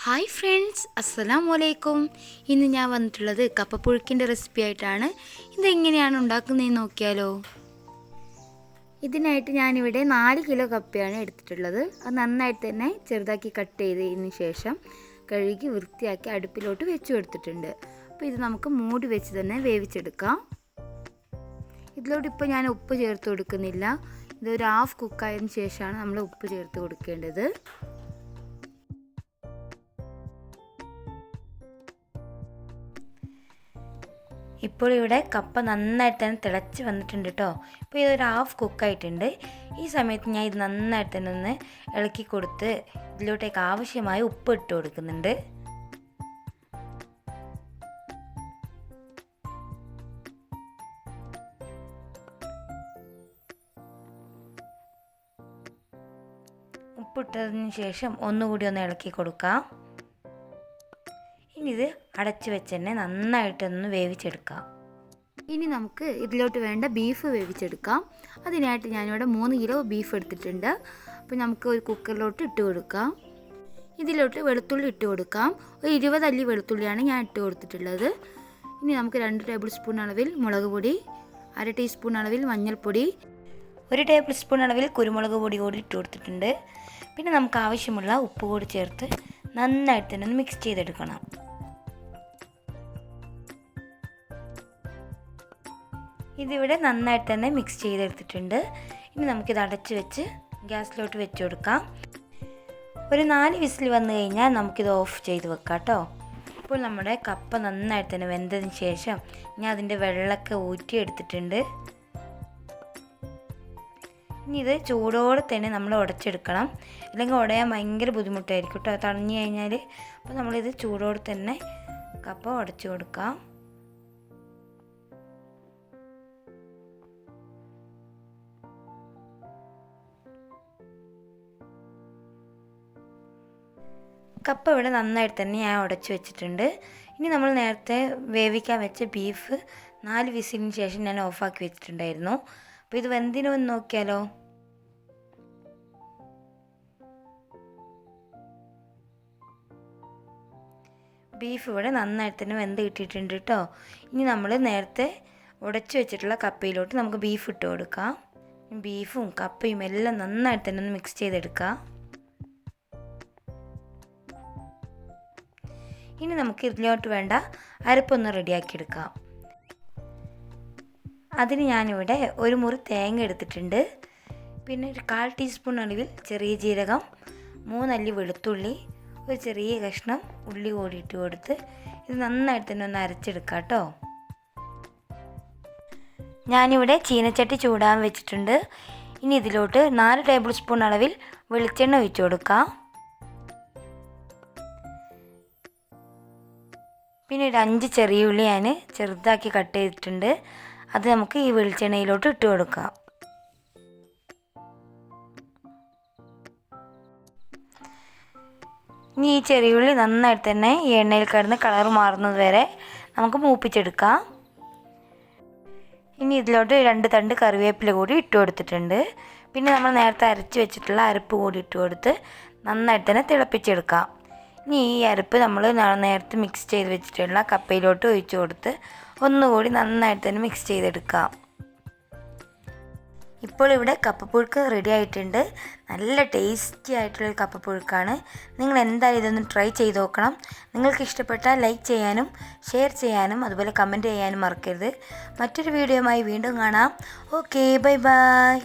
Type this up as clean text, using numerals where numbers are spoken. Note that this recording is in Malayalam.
ഹായ് ഫ്രണ്ട്സ്, അസ്സലാമു അലൈക്കും. ഇന്ന് ഞാൻ വന്നിട്ടുള്ളത് കപ്പപ്പുഴുക്കിൻ്റെ റെസിപ്പി ആയിട്ടാണ്. ഇതെങ്ങനെയാണ് ഉണ്ടാക്കുന്നതെന്ന് നോക്കിയാലോ. ഇതിനായിട്ട് ഞാനിവിടെ 4 കിലോ കപ്പയാണ് എടുത്തിട്ടുള്ളത്. അത് നന്നായിട്ട് തന്നെ ചെറുതാക്കി കട്ട് ചെയ്തതിന് ശേഷം കഴുകി വൃത്തിയാക്കി അടുപ്പിലോട്ട് വെച്ച് കൊടുത്തിട്ടുണ്ട്. അപ്പോൾ ഇത് നമുക്ക് മൂടി വെച്ച് തന്നെ വേവിച്ചെടുക്കാം. ഇതിലോട്ട് ഇപ്പോൾ ഞാൻ ഉപ്പ് ചേർത്ത് കൊടുക്കുന്നില്ല. ഇതൊരു ഹാഫ് കുക്കായതിന് ശേഷമാണ് നമ്മൾ ഉപ്പ് ചേർത്ത് കൊടുക്കേണ്ടത്. ഇപ്പോൾ ഇവിടെ കപ്പ നന്നായിട്ട് തന്നെ തിളച്ച് വന്നിട്ടുണ്ട് കേട്ടോ. ഇപ്പോൾ ഇതൊരു ഹാഫ് കുക്കായിട്ടുണ്ട്. ഈ സമയത്ത് ഞാൻ ഇത് നന്നായിട്ട് തന്നെ ഒന്ന് ഇളക്കി കൊടുത്ത് ഇതിലോട്ടേക്ക് ആവശ്യമായ ഉപ്പ് ഇട്ട് കൊടുക്കുന്നുണ്ട്. ഉപ്പിട്ടതിന് ശേഷം ഒന്നുകൂടി ഒന്ന് ഇളക്കി കൊടുക്കാം. ഇനി ഇത് അടച്ച് വെച്ച് തന്നെ നന്നായിട്ടൊന്ന് വേവിച്ചെടുക്കാം. ഇനി നമുക്ക് ഇതിലോട്ട് വേണ്ട ബീഫ് വേവിച്ചെടുക്കാം. അതിനായിട്ട് ഞാനിവിടെ 3 കിലോ ബീഫ് എടുത്തിട്ടുണ്ട്. അപ്പോൾ നമുക്ക് ഒരു കുക്കറിലോട്ട് ഇട്ട് കൊടുക്കാം. ഇതിലോട്ട് വെളുത്തുള്ളി ഇട്ട് കൊടുക്കാം. ഒരു 20 അല്ലി വെളുത്തുള്ളിയാണ് ഞാൻ ഇട്ട് കൊടുത്തിട്ടുള്ളത്. ഇനി നമുക്ക് 2 ടേബിൾ സ്പൂൺ അളവിൽ മുളക് പൊടി, 1/2 ടീസ്പൂൺ അളവിൽ മഞ്ഞൾപ്പൊടി, 1 ടേബിൾ സ്പൂൺ അളവിൽ കുരുമുളക് പൊടി കൂടി ഇട്ട് കൊടുത്തിട്ടുണ്ട്. പിന്നെ നമുക്ക് ആവശ്യമുള്ള ഉപ്പ് കൂടി ചേർത്ത് നന്നായിട്ട് തന്നെ ഒന്ന് മിക്സ് ചെയ്തെടുക്കണം. ഇതിവിടെ നന്നായിട്ട് തന്നെ മിക്സ് ചെയ്തെടുത്തിട്ടുണ്ട്. ഇനി നമുക്കിത് അടച്ച് വെച്ച് ഗ്യാസിലോട്ട് വെച്ച് കൊടുക്കാം. ഒരു 4 വിസിൽ വന്നു കഴിഞ്ഞാൽ നമുക്കിത് ഓഫ് ചെയ്ത് വെക്കാം കേട്ടോ. ഇപ്പോൾ നമ്മുടെ കപ്പ നന്നായിട്ട് തന്നെ വെന്തതിന് ശേഷം ഞാൻ അതിൻ്റെ വെള്ളമൊക്കെ ഊറ്റിയെടുത്തിട്ടുണ്ട്. ഇനി ഇത് ചൂടോടെ തന്നെ നമ്മൾ ഉടച്ചെടുക്കണം, അല്ലെങ്കിൽ ഉടയാൻ ഭയങ്കര ബുദ്ധിമുട്ടായിരിക്കും കേട്ടോ തണിഞ്ഞു കഴിഞ്ഞാൽ. അപ്പോൾ നമ്മളിത് ചൂടോടെ തന്നെ കപ്പ ഉടച്ചു കൊടുക്കാം. കപ്പ ഇവിടെ നന്നായിട്ട് തന്നെ ഞാൻ ഉടച്ച് വെച്ചിട്ടുണ്ട്. ഇനി നമ്മൾ നേരത്തെ വേവിക്കാൻ വെച്ച ബീഫ് 4 വിസിലിന് ശേഷം ഞാൻ ഓഫാക്കി വെച്ചിട്ടുണ്ടായിരുന്നു. അപ്പോൾ ഇത് വെന്തിനോ എന്ന് നോക്കിയാലോ. ബീഫ് ഇവിടെ നന്നായിട്ട് തന്നെ വെന്ത് കിട്ടിയിട്ടുണ്ട് കേട്ടോ. ഇനി നമ്മൾ നേരത്തെ ഉടച്ച് വെച്ചിട്ടുള്ള കപ്പയിലോട്ട് നമുക്ക് ബീഫ് ഇട്ട് കൊടുക്കാം. ബീഫും കപ്പയും എല്ലാം നന്നായിട്ട് തന്നെ ഒന്ന് മിക്സ് ചെയ്തെടുക്കാം. ഇനി നമുക്ക് ഇതിലോട്ട് വേണ്ട അരപ്പൊന്ന് റെഡിയാക്കിയെടുക്കാം. അതിന് ഞാനിവിടെ ഒരു മുറി തേങ്ങ എടുത്തിട്ടുണ്ട്. പിന്നെ ഒരു 1/4 ടീസ്പൂൺ അളവിൽ ചെറിയ ജീരകം, 3 അല്ലി വെളുത്തുള്ളി, ഒരു ചെറിയ കഷ്ണം ഉള്ളി കൂടി ഇട്ട് കൊടുത്ത് ഇത് നന്നായിട്ട് തന്നെ ഒന്ന് അരച്ചെടുക്കാം കേട്ടോ. ഞാനിവിടെ ചീനച്ചട്ടി ചൂടാൻ വെച്ചിട്ടുണ്ട്. ഇനി ഇതിലോട്ട് 4 ടേബിൾ സ്പൂൺ അളവിൽ വെളിച്ചെണ്ണ ഒഴിച്ച് കൊടുക്കാം. പിന്നെ ഒരു 5 ചെറിയ ഉള്ളി ഞാൻ ചെറുതാക്കി കട്ട് ചെയ്തിട്ടുണ്ട്. അത് നമുക്ക് ഈ വെളിച്ചെണ്ണയിലോട്ട് ഇട്ട് കൊടുക്കാം. ഇനി ഈ ചെറിയ ഉള്ളി നന്നായിട്ട് തന്നെ ഈ എണ്ണയിൽ കിടന്ന് കളർ മാറുന്നത് വരെ നമുക്ക് മൂപ്പിച്ചെടുക്കാം. ഇനി ഇതിലോട്ട് 2 തണ്ട് കറിവേപ്പില കൂടി ഇട്ട് കൊടുത്തിട്ടുണ്ട്. പിന്നെ നമ്മൾ നേരത്തെ അരച്ച് വെച്ചിട്ടുള്ള അരപ്പ് കൂടി ഇട്ട് കൊടുത്ത് നന്നായിട്ട് തന്നെ തിളപ്പിച്ചെടുക്കാം. ഇനി ഈ അരപ്പ് നമ്മൾ നേരത്തെ മിക്സ് ചെയ്ത് വെച്ചിട്ടുള്ള കപ്പയിലോട്ട് ഒഴിച്ച് കൊടുത്ത് ഒന്നുകൂടി നന്നായിട്ട് തന്നെ മിക്സ് ചെയ്തെടുക്കാം. ഇപ്പോൾ ഇവിടെ കപ്പപ്പുഴുക്ക് റെഡി ആയിട്ടുണ്ട്. നല്ല ടേസ്റ്റി ആയിട്ടുള്ള കപ്പപ്പുഴുക്കാണ്. നിങ്ങൾ എന്തായാലും ഇതൊന്ന് ട്രൈ ചെയ്ത് നോക്കണം. നിങ്ങൾക്ക് ഇഷ്ടപ്പെട്ടാൽ ലൈക്ക് ചെയ്യാനും ഷെയർ ചെയ്യാനും അതുപോലെ കമൻറ്റ് ചെയ്യാനും മറക്കരുത്. മറ്റൊരു വീഡിയോയുമായി വീണ്ടും കാണാം. Okay, bye bye.